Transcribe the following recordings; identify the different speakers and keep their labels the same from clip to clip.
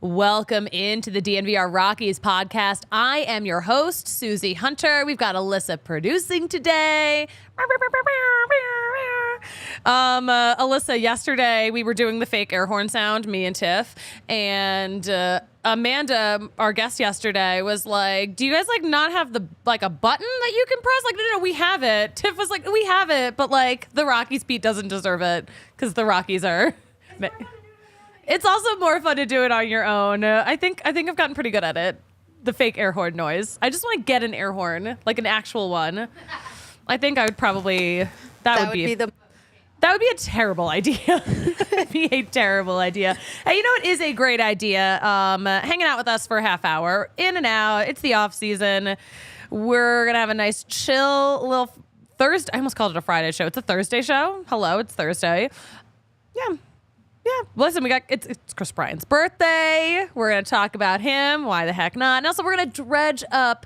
Speaker 1: Welcome into the DNVR Rockies Podcast. I am your host, Suzie Hunter. We've got Alyssa producing today. Alyssa, yesterday we were doing the fake air horn sound, me and Tiff, and Amanda, our guest yesterday, was like, do you guys not have a button that you can press? No, we have it. Tiff was like, we have it, but the Rockies beat doesn't deserve it because the Rockies are... It's also more fun to do it on your own. I think I've gotten pretty good at it. The fake air horn noise. I just want to get an air horn, like an actual one. I think I would probably... That would be a terrible idea. That'd be a terrible idea. Hey, you know what is a great idea? Hanging out with us for a half hour, in and out. It's the off season. We're gonna have a nice chill little Thursday. I almost called it a Friday show. It's a Thursday show. Hello, it's Thursday. Yeah. Listen, it's Kris Bryant's birthday. We're going to talk about him. Why the heck not? And also, we're going to dredge up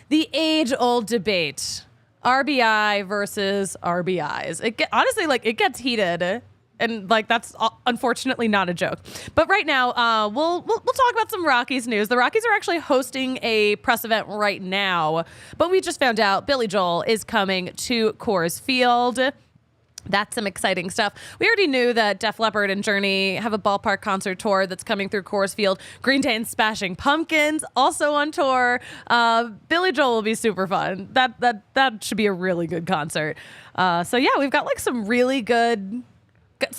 Speaker 1: the age-old debate: RBI versus RBIs. Honestly, it gets heated, and that's unfortunately not a joke. But right now, we'll talk about some Rockies news. The Rockies are actually hosting a press event right now, but we just found out Billy Joel is coming to Coors Field. That's some exciting stuff. We already knew that Def Leppard and Journey have a ballpark concert tour that's coming through Coors Field. Green Day and Smashing Pumpkins also on tour. Billy Joel will be super fun. That should be a really good concert. So yeah, we've got some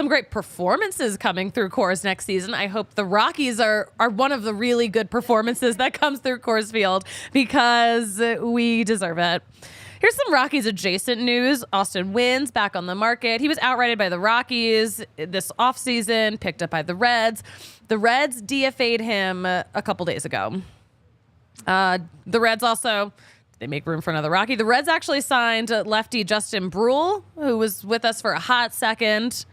Speaker 1: great performances coming through Coors next season. I hope the Rockies are one of the really good performances that comes through Coors Field because we deserve it. Here's some Rockies adjacent news. Austin Wynn's back on the market. He was outrighted by the Rockies this offseason, picked up by the Reds. The Reds DFA'd him a couple days ago. The Reds also, they make room for another Rocky. The Reds actually signed lefty Justin Brule, who was with us for a hot second.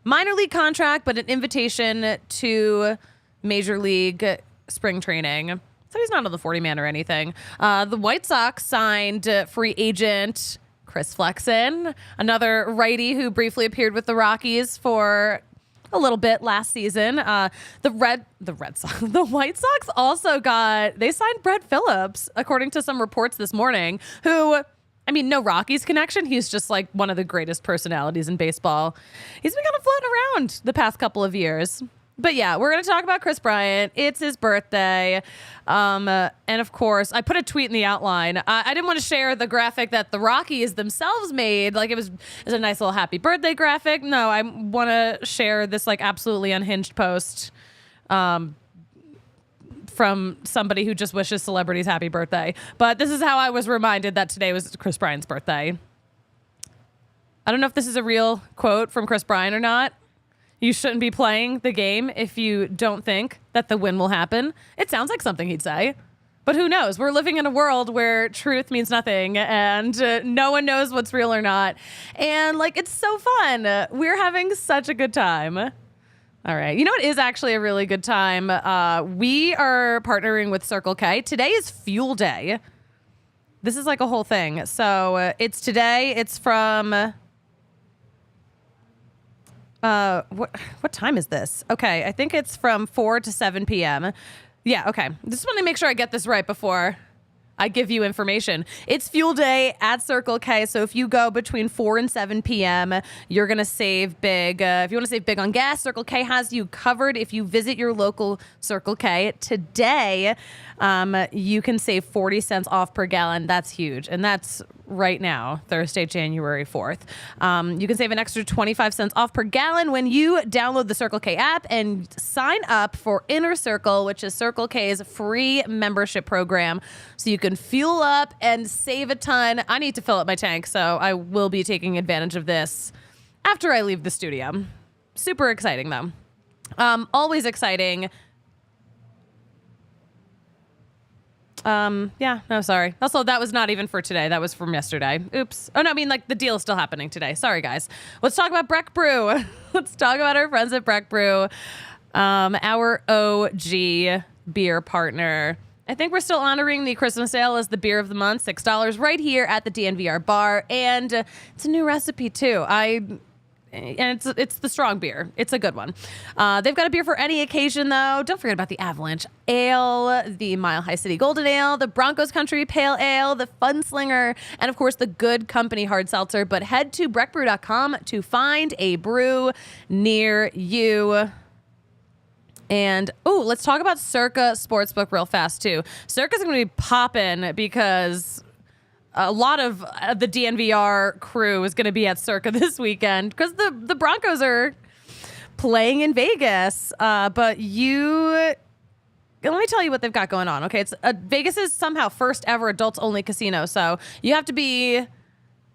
Speaker 1: Minor league contract, but an invitation to Major League spring training. So he's not on the 40-man or anything. The White Sox signed free agent Chris Flexen, another righty who briefly appeared with the Rockies for a little bit last season. The White Sox also they signed Brett Phillips, according to some reports this morning, who, no Rockies connection. He's just one of the greatest personalities in baseball. He's been kind of floating around the past couple of years. But yeah, we're going to talk about Kris Bryant. It's his birthday. And of course, I put a tweet in the outline. I didn't want to share the graphic that the Rockies themselves made. It was a nice little happy birthday graphic. No, I want to share this absolutely unhinged post from somebody who just wishes celebrities happy birthday. But this is how I was reminded that today was Kris Bryant's birthday. I don't know if this is a real quote from Kris Bryant or not. You shouldn't be playing the game if you don't think that the win will happen. It sounds like something he'd say, but who knows? We're living in a world where truth means nothing and no one knows what's real or not. And it's so fun. We're having such a good time. All right. You know what is actually a really good time? We are partnering with Circle K. Today is Fuel Day. This is a whole thing. So it's today. It's from... what time is this? Okay, I think it's from 4 to 7 p.m. Yeah, okay. Just want to make sure I get this right before I give you information. It's Fuel Day at Circle K, so if you go between 4 and 7 p.m., you're going to save big. If you want to save big on gas, Circle K has you covered. If you visit your local Circle K today, you can save 40 cents off per gallon. That's huge, and that's right now, Thursday, January 4th. You can save an extra 25 cents off per gallon when you download the Circle K app and sign up for Inner Circle, which is Circle K's free membership program. So you can fuel up and save a ton. I need to fill up my tank, so I will be taking advantage of this after I leave the studio. Super exciting, though. Always exciting. Yeah, no, sorry. Also, that was not even for today. That was from yesterday. Oops. Oh, no, the deal is still happening today. Sorry, guys. Let's talk about Breck Brew. Let's talk about our friends at Breck Brew, our OG beer partner. I think we're still honoring the Christmas ale as the beer of the month, $6 right here at the DNVR bar. And it's a new recipe, too. I And it's the strong beer. It's a good one. They've got a beer for any occasion, though. Don't forget about the Avalanche Ale, the Mile High City Golden Ale, the Broncos Country Pale Ale, the Fun Slinger, and of course the Good Company Hard Seltzer. But head to breckbrew.com to find a brew near you. And, let's talk about Circa Sportsbook real fast, too. Circa's going to be popping because a lot of the DNVR crew is going to be at Circa this weekend because the Broncos are playing in Vegas. But let me tell you what they've got going on. Okay, it's Vegas is somehow first ever adults only casino, so you have to be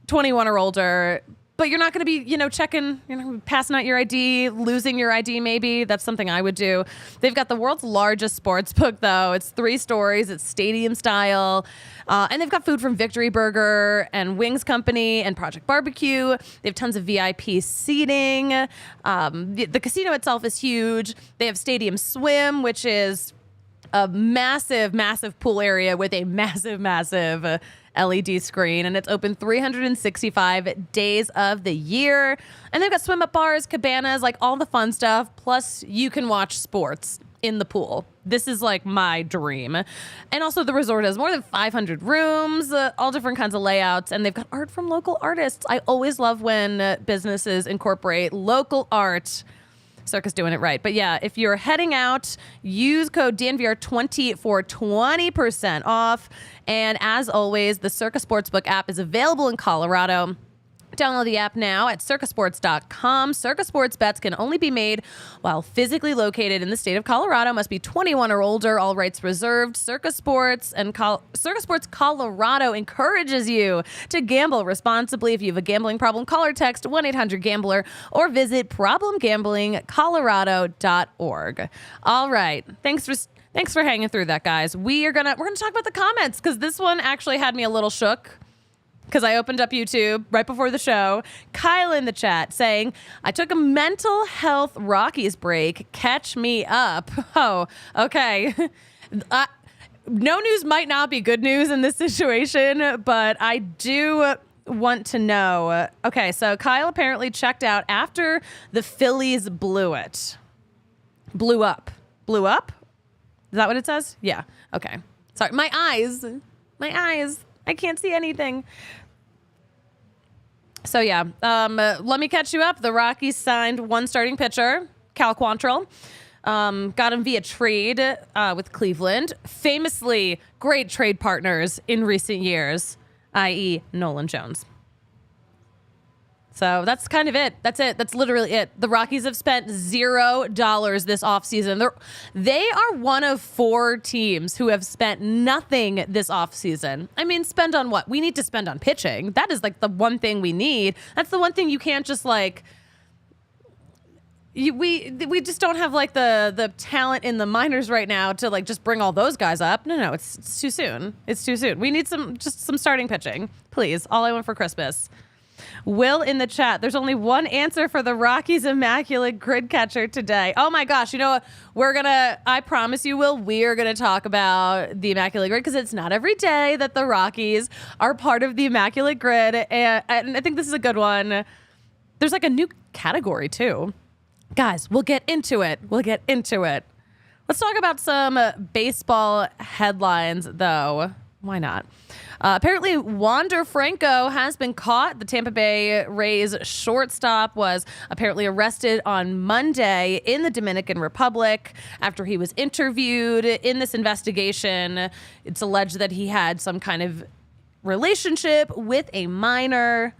Speaker 1: 21 or older. But you're not going to be, checking, passing out your ID, losing your ID maybe. That's something I would do. They've got the world's largest sports book, though. It's 3 stories. It's stadium style. And they've got food from Victory Burger and Wings Company and Project Barbecue. They have tons of VIP seating. The casino itself is huge. They have Stadium Swim, which is a massive, massive pool area with a massive, massive LED screen, and it's open 365 days of the year. And they've got swim up bars, cabanas, like all the fun stuff. Plus, you can watch sports in the pool. This is like my dream. And also, the resort has more than 500 rooms, all different kinds of layouts, and they've got art from local artists. I always love when businesses incorporate local art. Circa's doing it right. But yeah, if you're heading out, use code DNVR20 for 20% off. And as always, the Circa Sportsbook app is available in Colorado. Download the app now at circasports.com. Circa Sports bets can only be made while physically located in the state of Colorado. Must be 21 or older. All rights reserved. Circa Sports Colorado encourages you to gamble responsibly. If you have a gambling problem, call or text 1-800-GAMBLER or visit problemgamblingcolorado.org. All right. Thanks for hanging through that, guys. We're gonna talk about the comments because this one actually had me a little shook. Because I opened up YouTube right before the show. Kyle in the chat saying, I took a mental health Rockies break. Catch me up. Oh, okay. No news might not be good news in this situation, but I do want to know. Okay, so Kyle apparently checked out after the Phillies blew it. Blew up. Blew up? Is that what it says? Yeah. Okay. Sorry. My eyes. I can't see anything. So, yeah, let me catch you up. The Rockies signed one starting pitcher, Cal Quantrill. Got him via trade with Cleveland. Famously great trade partners in recent years, i.e. Nolan Jones. So that's kind of it. That's it. That's literally it. The Rockies have spent $0 this offseason. They are one of 4 teams who have spent nothing this offseason. I mean, spend on what? We need to spend on pitching. That is like the one thing we need. That's the one thing you can't just like... We just don't have like the talent in the minors right now to like just bring all those guys up. No, it's too soon. It's too soon. We need some starting pitching, please. All I want for Christmas. Will in the chat, there's only one answer for the Rockies immaculate grid catcher today. Oh my gosh, you know what? I promise you, Will, we are going to talk about the immaculate grid because it's not every day that the Rockies are part of the immaculate grid. And I think this is a good one. There's like a new category too. Guys, we'll get into it. Let's talk about some baseball headlines though. Why not? Apparently, Wander Franco has been caught. The Tampa Bay Rays shortstop was apparently arrested on Monday in the Dominican Republic after he was interviewed. In this investigation, it's alleged that he had some kind of relationship with a minor.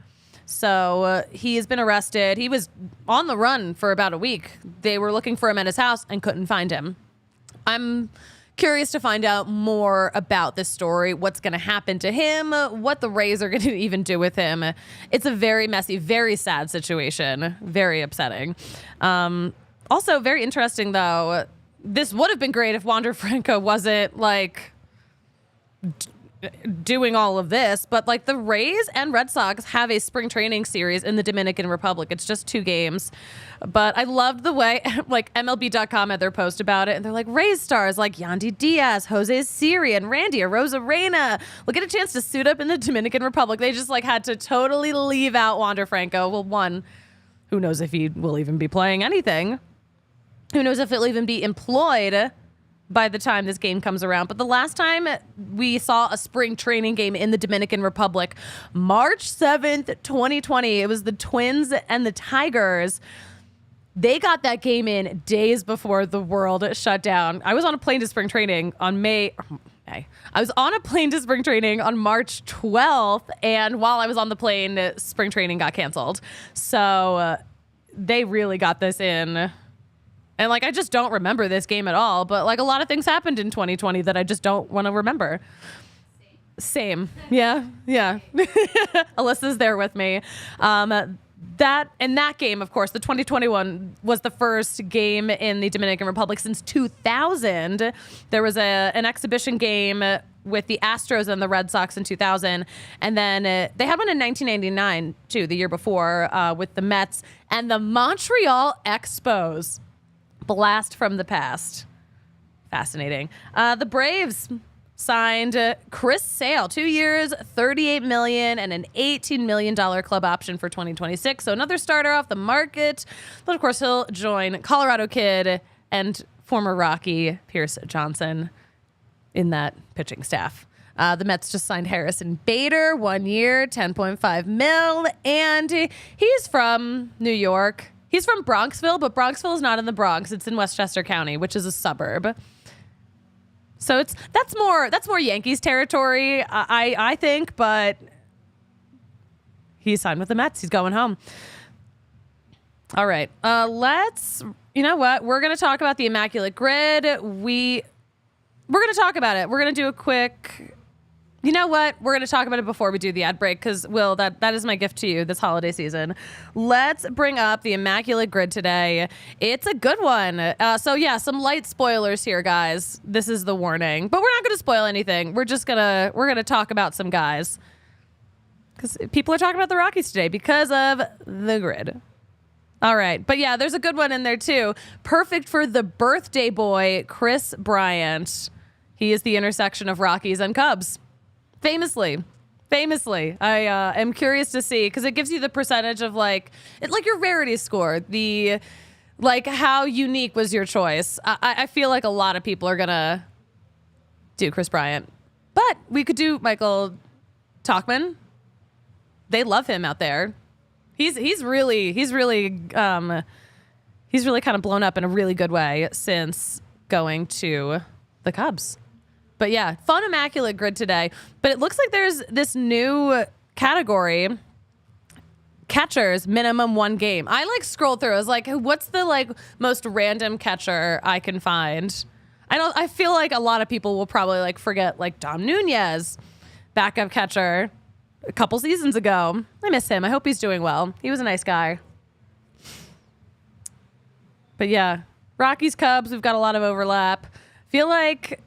Speaker 1: So he has been arrested. He was on the run for about a week. They were looking for him at his house and couldn't find him. I'm curious to find out more about this story, what's going to happen to him, what the Rays are going to even do with him. It's a very messy, very sad situation, very upsetting. Also very interesting, though. This would have been great if Wander Franco wasn't like doing all of this, but like the Rays and Red Sox have a spring training series in the Dominican Republic. It's just 2 games. But I loved the way like MLB.com had their post about it, and they're like, Rays stars like Yandy Diaz, Jose Siri, and Randy Arozarena will get a chance to suit up in the Dominican Republic. They just like had to totally leave out Wander Franco. Well, one, Who knows if he will even be playing anything? Who knows if he'll even be employed by the time this game comes around? But the last time we saw a spring training game in the Dominican Republic, March 7th, 2020, it was the Twins and the Tigers. They got that game in days before the world shut down. I was on a plane to spring training on spring training on March 12th, and while I was on the plane, spring training got canceled. So they really got this in. And like, I just don't remember this game at all, but like a lot of things happened in 2020 that I just don't want to remember. Same. Yeah. Alyssa's there with me. That game, of course, the 2021 was the first game in the Dominican Republic since 2000. There was an exhibition game with the Astros and the Red Sox in 2000. And then they had one in 1999, too, the year before, with the Mets and the Montreal Expos. Blast from the past. Fascinating. The Braves signed Chris Sale, 2 years, $38 million, and an $18 million club option for 2026. So another starter off the market. But of course, he'll join Colorado kid and former Rocky Pierce Johnson in that pitching staff. The Mets just signed Harrison Bader, 1 year, $10.5 million, and he's from New York. He's from Bronxville, but Bronxville is not in the Bronx. It's in Westchester County, which is a suburb. So that's more Yankees territory, I think, but he signed with the Mets. He's going home. All right. You know what? We're going to talk about the Immaculate Grid. We're going to talk about it. We're going to do a quick... You know what? We're going to talk about it before we do the ad break because, Will, that is my gift to you this holiday season. Let's bring up the Immaculate Grid today. It's a good one. So, yeah, some light spoilers here, guys. This is the warning. But we're not going to spoil anything. We're gonna talk about some guys. Because people are talking about the Rockies today because of the grid. All right. But, yeah, there's a good one in there, too. Perfect for the birthday boy, Kris Bryant. He is the intersection of Rockies and Cubs. Famously, I am curious to see because it gives you the percentage of like your rarity score, the like how unique was your choice. I feel like a lot of people are gonna do Kris Bryant, but we could do Michael Tauchman. They love him out there. He's really kind of blown up in a really good way since going to the Cubs. But yeah, fun Immaculate Grid today. But it looks like there's this new category, catchers, minimum one game. I scrolled through. I was like, what's the most random catcher I can find? I feel like a lot of people will probably forget Dom Nunez, backup catcher a couple seasons ago. I miss him. I hope he's doing well. He was a nice guy. But yeah, Rockies, Cubs, we've got a lot of overlap. Feel like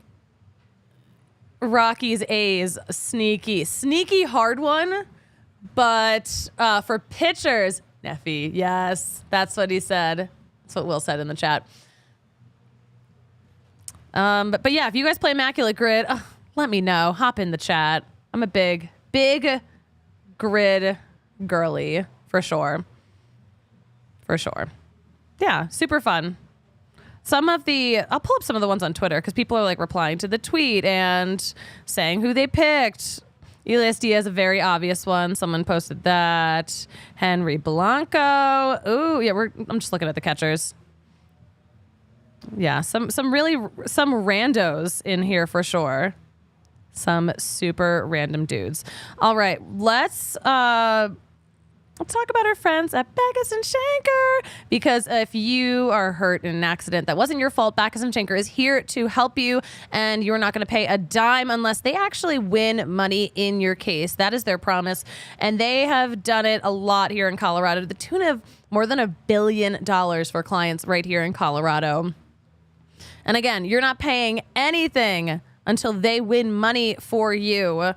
Speaker 1: Rockies, A's, sneaky hard one, but for pitchers, Neffy, yes, that's what he said. That's what Will said in the chat. But yeah, if you guys play Immaculate Grid, let me know. Hop in the chat. I'm a big grid girly for sure. Yeah, super fun. I'll pull up some of the ones on Twitter because people are replying to the tweet and saying who they picked. Elias Diaz, a very obvious one. Someone posted that. Henry Blanco. Ooh, yeah, I'm just looking at the catchers. Yeah, some randos in here for sure. Some super random dudes. All right, let's talk about our friends at Backus & Schenker, because if you are hurt in an accident that wasn't your fault, Backus & Schenker is here to help you, and you're not going to pay a dime unless they actually win money in your case. That is their promise, and they have done it a lot here in Colorado to the tune of more than $1 billion for clients right here in Colorado. And again, you're not paying anything until they win money for you.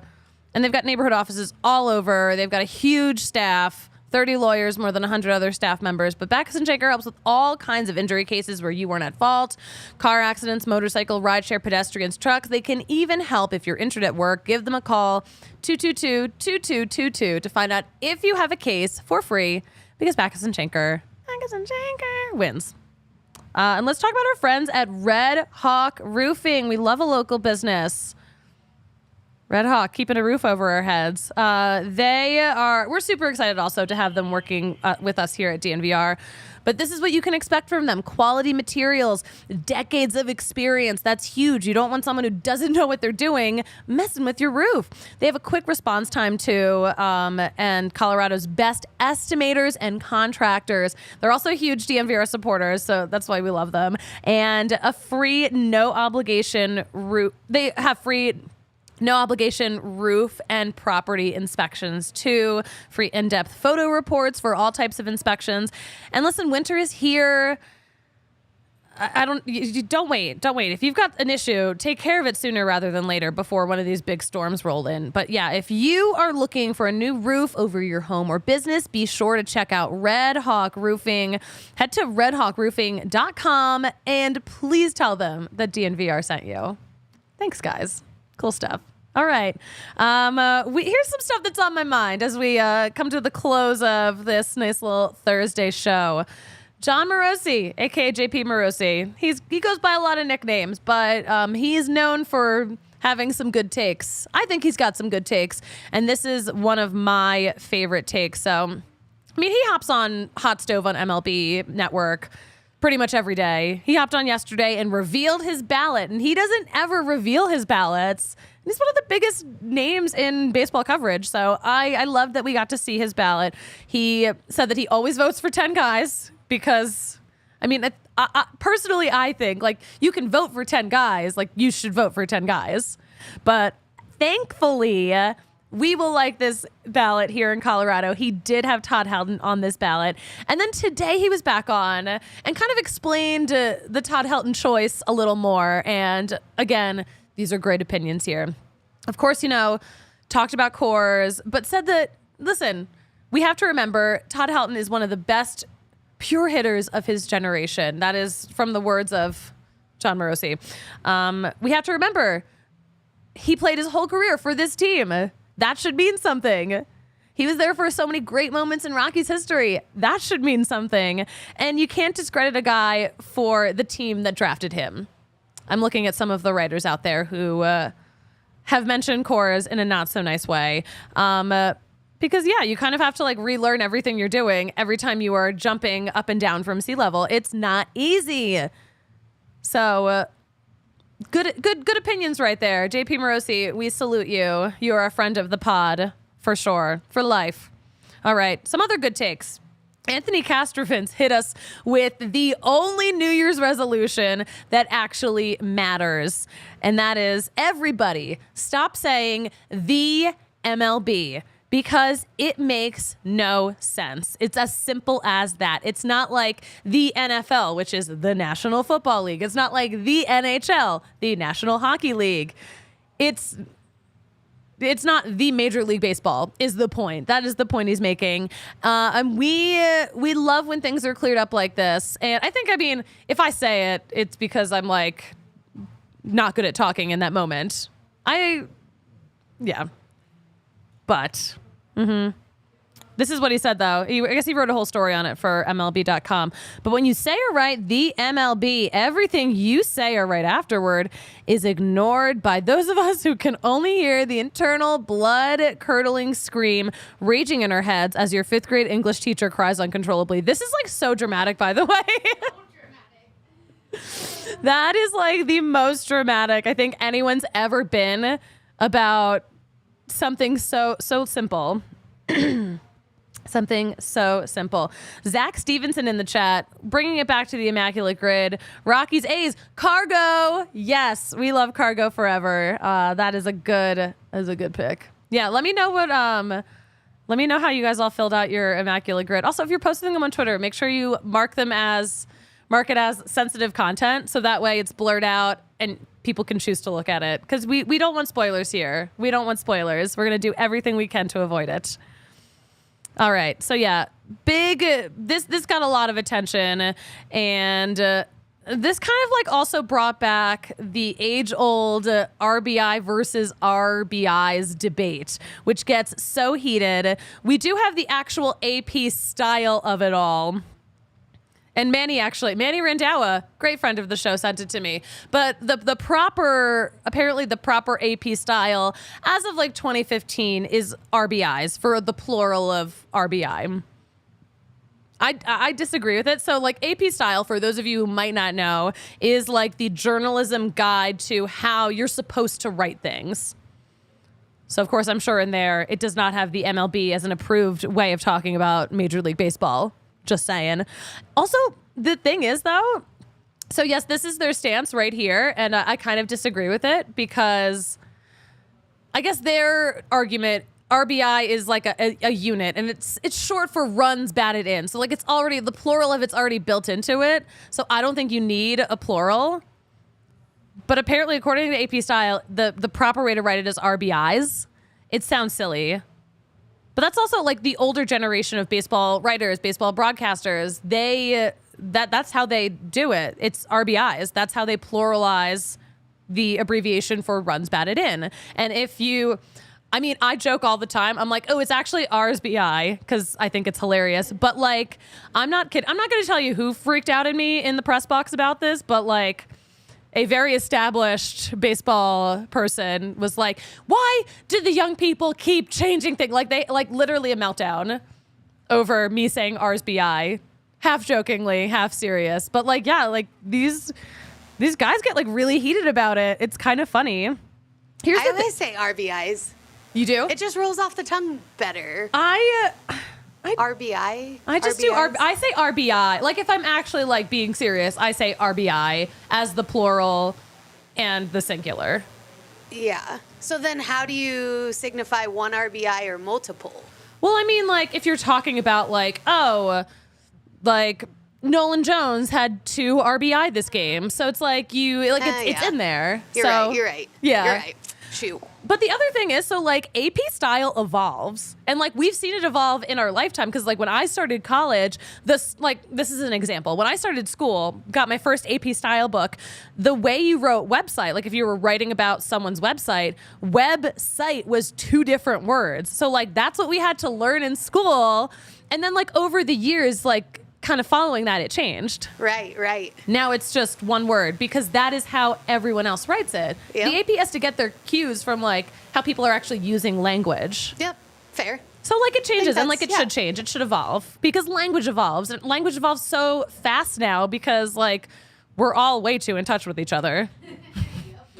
Speaker 1: And they've got neighborhood offices all over. They've got a huge staff, 30 lawyers, more than 100 other staff members. But Backus & Schenker helps with all kinds of injury cases where you weren't at fault. Car accidents, motorcycle, rideshare, pedestrians, trucks. They can even help if you're injured at work. Give them a call, 222-2222, to find out if you have a case for free. because Backus and Schenker wins. And let's talk about our friends at Red Hawk Roofing. We love a local business. Red Hawk, keeping a roof over our heads. We're super excited also to have them working with us here at DNVR. But this is what you can expect from them. Quality materials, decades of experience. That's huge. You don't want someone who doesn't know what they're doing messing with your roof. They have a quick response time too, and Colorado's best estimators and contractors. They're also huge DNVR supporters, so that's why we love them. And a free, no obligation roof. They have free no obligation roof and property inspections too. Free in-depth photo reports for all types of inspections. And listen, winter is here. Don't wait. If you've got an issue, take care of it sooner rather than later before one of these big storms roll in. But yeah, if you are looking for a new roof over your home or business, be sure to check out Red Hawk Roofing. Head to redhawkroofing.com and please tell them that DNVR sent you. Thanks, guys. Cool stuff. All right. Here's some stuff that's on my mind as we come to the close of this nice little Thursday show. John Morosi, a.k.a. JP Morosi. He goes by a lot of nicknames, but he's known for having some good takes. I think he's got some good takes, and this is one of my favorite takes. So, I mean, he hops on Hot Stove on MLB Network pretty much every day. He hopped on yesterday and revealed his ballot, and he doesn't ever reveal his ballots. And he's one of the biggest names in baseball coverage, so I love that we got to see his ballot. He said that he always votes for 10 guys because, I mean, personally, I think, like, you can vote for 10 guys, like, you should vote for 10 guys. But thankfully, we will like this ballot here in Colorado. He did have Todd Helton on this ballot. And then today he was back on and kind of explained the Todd Helton choice a little more. And again, these are great opinions here. Of course, talked about Coors, but said that, listen, we have to remember Todd Helton is one of the best pure hitters of his generation. That is from the words of John Morosi. We have to remember he played his whole career for this team. That should mean something. He was there for so many great moments in Rockies history. That should mean something. And you can't discredit a guy for the team that drafted him. I'm looking at some of the writers out there who have mentioned Coors in a not so nice way. Because, yeah, you kind of have to relearn everything you're doing every time you are jumping up and down from sea level. It's not easy. So Good opinions right there. JP Morosi, we salute you. You are a friend of the pod, for sure, for life. All right, some other good takes. Anthony Castrovins hit us with the only New Year's resolution that actually matters, and that is everybody stop saying the MLB. Because it makes no sense. It's as simple as that. It's not like the NFL, which is the National Football League. It's not like the NHL, the National Hockey League. It's not the Major League Baseball is the point. That is the point he's making. And we love when things are cleared up like this. And I think, if I say it, it's because I'm not good at talking in that moment. But this is what he said, though. I guess he wrote a whole story on it for MLB.com. But when you say or write the MLB, everything you say or write afterward is ignored by those of us who can only hear the internal blood-curdling scream raging in our heads as your fifth grade English teacher cries uncontrollably. This is so dramatic, by the way. That is the most dramatic I think anyone's ever been about something so simple. Something so simple. Zach Stevenson in the chat, bringing it back to the immaculate grid. Rockies, A's, Cargo. Yes, we love Cargo forever. That is a good pick. Yeah, let me know how you guys all filled out your immaculate grid. Also, if you're posting them on Twitter, make sure you mark it as sensitive content, so that way it's blurred out and people can choose to look at it, because we don't want spoilers here. We don't want spoilers. We're going to do everything we can to avoid it. All right. So, yeah, this got a lot of attention, and this kind of like also brought back the age-old RBI versus RBIs debate, which gets so heated. We do have the actual AP style of it all. And Manny Randawa, great friend of the show, sent it to me. But the proper AP style, as of like 2015, is RBIs for the plural of RBI. I disagree with it. So like AP style, for those of you who might not know, is like the journalism guide to how you're supposed to write things. So of course, I'm sure in there, it does not have the MLB as an approved way of talking about Major League Baseball. Just saying. Also, the thing is, though, so yes, this is their stance right here, and I kind of disagree with it because I guess their argument, RBI is like a unit, and it's short for runs batted in. So like it's already, the plural of it's already built into it. So I don't think you need a plural. But apparently, according to AP style, the proper way to write it is RBIs. It sounds silly. But that's also like the older generation of baseball writers, baseball broadcasters. That's how they do it. It's RBIs. That's how they pluralize the abbreviation for runs batted in. And I joke all the time. I'm like, oh, it's actually RSBI because I think it's hilarious. But like, I'm not kidding. I'm not going to tell you who freaked out at me in the press box about this, but like, a very established baseball person was like, why did the young people keep changing things? Like they like literally a meltdown over me saying RSBI, half jokingly, half serious. But like, yeah, like these guys get like really heated about it. It's kind of funny.
Speaker 2: I always say RBIs.
Speaker 1: You do?
Speaker 2: It just rolls off the tongue better. RBI?
Speaker 1: I just do I say RBI. Like if I'm actually like being serious, I say RBI as the plural and the singular.
Speaker 2: Yeah. So then how do you signify one RBI or multiple?
Speaker 1: Well, I mean, like if you're talking about like, oh, like Nolan Jones had 2 RBI this game. So it's like it's in there.
Speaker 2: You're right.
Speaker 1: Yeah.
Speaker 2: You're right. Shoot.
Speaker 1: But the other thing is, so like AP style evolves, and like we've seen it evolve in our lifetime. Because like when I started college, this is an example. When I started school, got my first AP style book, the way you wrote website, like if you were writing about someone's website was 2 different words. So like that's what we had to learn in school, and then like over the years, like kind of following that, it changed.
Speaker 2: Right.
Speaker 1: Now it's just one word because that is how everyone else writes it.
Speaker 2: Yep.
Speaker 1: The AP has to get their cues from like how people are actually using language.
Speaker 2: Yep, fair.
Speaker 1: So like it changes and like it should change. It should evolve because language evolves, and language evolves so fast now because like we're all way too in touch with each other.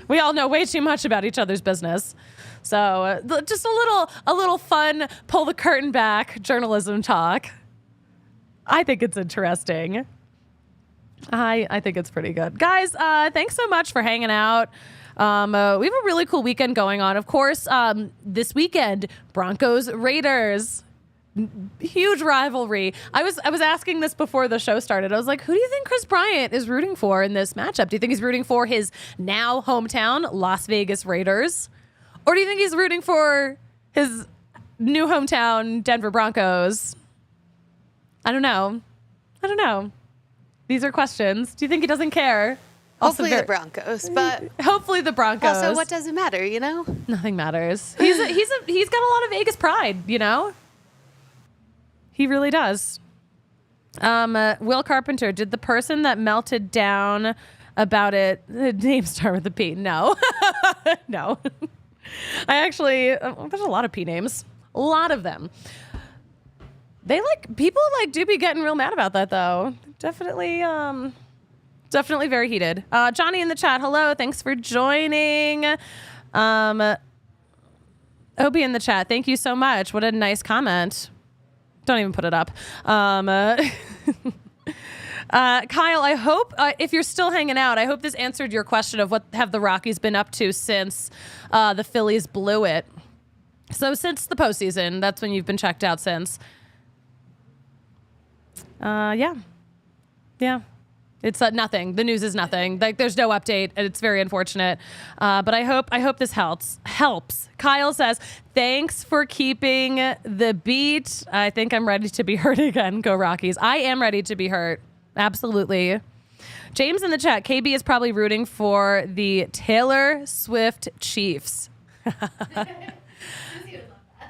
Speaker 1: We all know way too much about each other's business. So just a little fun, pull the curtain back journalism talk. I think it's interesting. I think it's pretty good. Guys, thanks so much for hanging out. We have a really cool weekend going on. Of course, this weekend, Broncos Raiders. Huge rivalry. I was asking this before the show started. I was like, who do you think Kris Bryant is rooting for in this matchup? Do you think he's rooting for his now hometown Las Vegas Raiders? Or do you think he's rooting for his new hometown Denver Broncos? I don't know. These are questions. Do you think he doesn't care?
Speaker 2: Hopefully the Broncos, but
Speaker 1: hopefully the Broncos.
Speaker 2: Also, what does it matter, you know?
Speaker 1: Nothing matters. He's got a lot of Vegas pride, you know? He really does. Will Carpenter, did the person that melted down about it, the name start with a P? No. No. I actually, there's a lot of P names. A lot of them. People do be getting real mad about that though. Definitely very heated. Johnny in the chat, hello, thanks for joining. Obi in the chat, thank you so much. What a nice comment. Don't even put it up. Kyle, I hope if you're still hanging out, I hope this answered your question of what have the Rockies been up to since the Phillies blew it. So since the postseason, that's when you've been checked out since. Yeah. It's nothing. The news is nothing. Like there's no update, and it's very unfortunate. But I hope this helps. Kyle says, thanks for keeping the beat. I think I'm ready to be hurt again. Go Rockies. I am ready to be hurt. Absolutely. James in the chat, KB is probably rooting for the Taylor Swift Chiefs.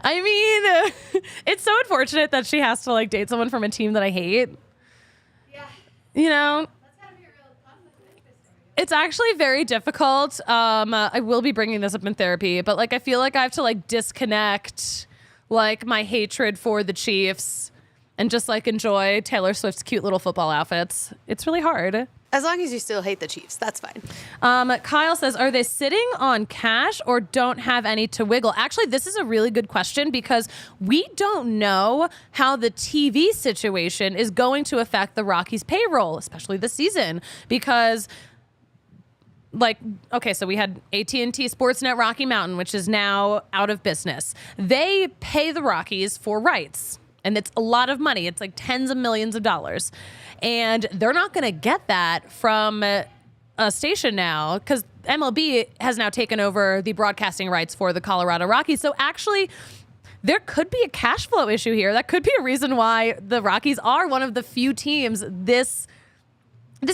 Speaker 1: I mean, it's so unfortunate that she has to like date someone from a team that I hate.
Speaker 2: Yeah.
Speaker 1: You know?
Speaker 2: That's gotta be a real conflict of interest story.
Speaker 1: It's actually very difficult. I will be bringing this up in therapy, but like I feel like I have to like disconnect like my hatred for the Chiefs and just like enjoy Taylor Swift's cute little football outfits. It's really hard.
Speaker 2: As long as you still hate the Chiefs, that's fine.
Speaker 1: Kyle says, are they sitting on cash or don't have any to wiggle? Actually, this is a really good question because we don't know how the TV situation is going to affect the Rockies payroll, especially this season, because like, okay, so we had AT&T Sportsnet Rocky Mountain, which is now out of business. They pay the Rockies for rights. And it's a lot of money. It's like tens of millions of dollars. And they're not going to get that from a station now because MLB has now taken over the broadcasting rights for the Colorado Rockies. So actually, there could be a cash flow issue here. That could be a reason why the Rockies are one of the few teams this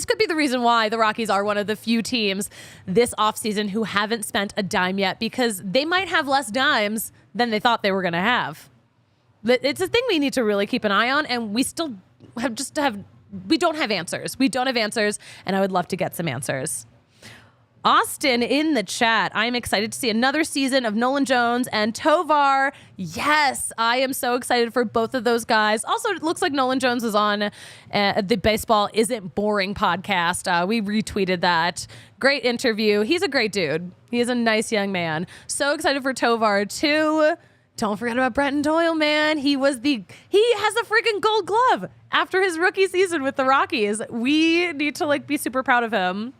Speaker 1: could be the reason why the Rockies are one of the few teams this offseason who haven't spent a dime yet because they might have less dimes than they thought they were going to have. It's a thing we need to really keep an eye on, and we still we don't have answers. We don't have answers, and I would love to get some answers. Austin in the chat, I'm excited to see another season of Nolan Jones and Tovar. Yes, I am so excited for both of those guys. Also, it looks like Nolan Jones is on the Baseball Isn't Boring podcast. We retweeted that. Great interview. He's a great dude. He is a nice young man. So excited for Tovar, too. Don't forget about Brenton Doyle, man. He has a freaking Gold Glove after his rookie season with the Rockies. We need to like be super proud of him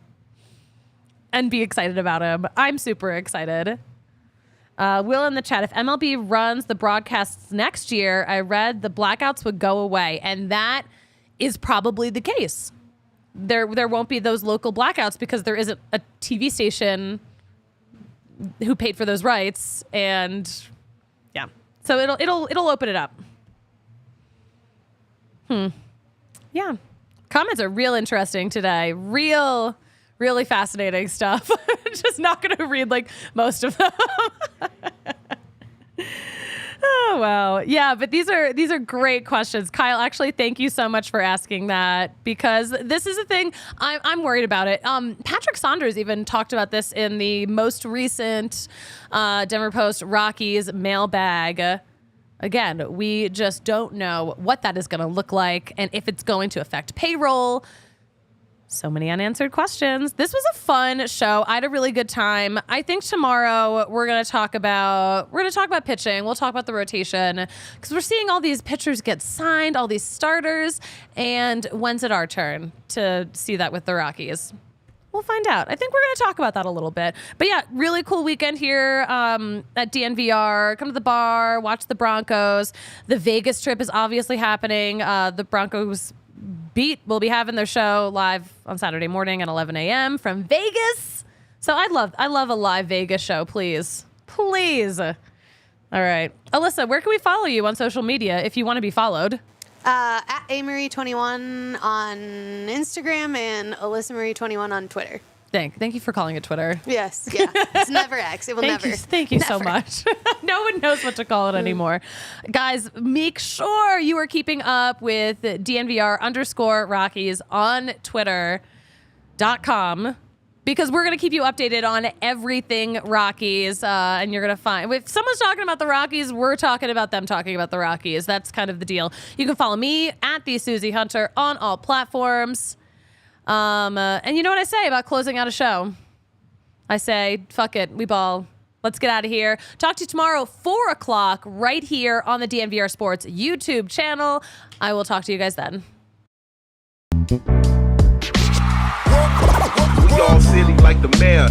Speaker 1: and be excited about him. I'm super excited. Will in the chat, if MLB runs the broadcasts next year, I read the blackouts would go away, and that is probably the case. There won't be those local blackouts because there isn't a TV station who paid for those rights, and yeah, so it'll open it up. Yeah, comments are real interesting today. Really fascinating stuff. Just not going to read like most of them. Oh, wow. Yeah, but these are great questions. Kyle, actually, thank you so much for asking that because this is a thing I'm worried about it. Patrick Saunders even talked about this in the most recent Denver Post Rockies mailbag. Again, we just don't know what that is going to look like and if it's going to affect payroll. So many unanswered questions. This was a fun show. I had a really good time. I think tomorrow we're going to talk about pitching. We'll talk about the rotation because we're seeing all these pitchers get signed, all these starters, and when's it our turn to see that with the Rockies? We'll find out. I think we're going to talk about that a little bit. But yeah, really cool weekend here at DNVR. Come to the bar, watch the Broncos. The Vegas trip is obviously happening. The Broncos Beat will be having their show live on Saturday morning at 11 a.m. from Vegas. So I love a live Vegas show, please. Please. All right. Alyssa, where can we follow you on social media if you want to be followed?
Speaker 2: At AMarie21 on Instagram and AlyssaMarie21 on Twitter.
Speaker 1: Thank you for calling it Twitter.
Speaker 2: Yes, yeah. It's never X. It will never.
Speaker 1: Thank you so much. No one knows what to call it anymore. Guys, make sure you are keeping up with DNVR_Rockies on Twitter.com because we're going to keep you updated on everything Rockies. And you're going to find, if someone's talking about the Rockies, we're talking about them talking about the Rockies. That's kind of the deal. You can follow me at the Suzie Hunter on all platforms. And you know what I say about closing out a show? I say, fuck it, we ball. Let's get out of here. Talk to you tomorrow, 4 o'clock, right here on the DNVR Sports YouTube channel. I will talk to you guys then.
Speaker 3: We all silly like the mayor.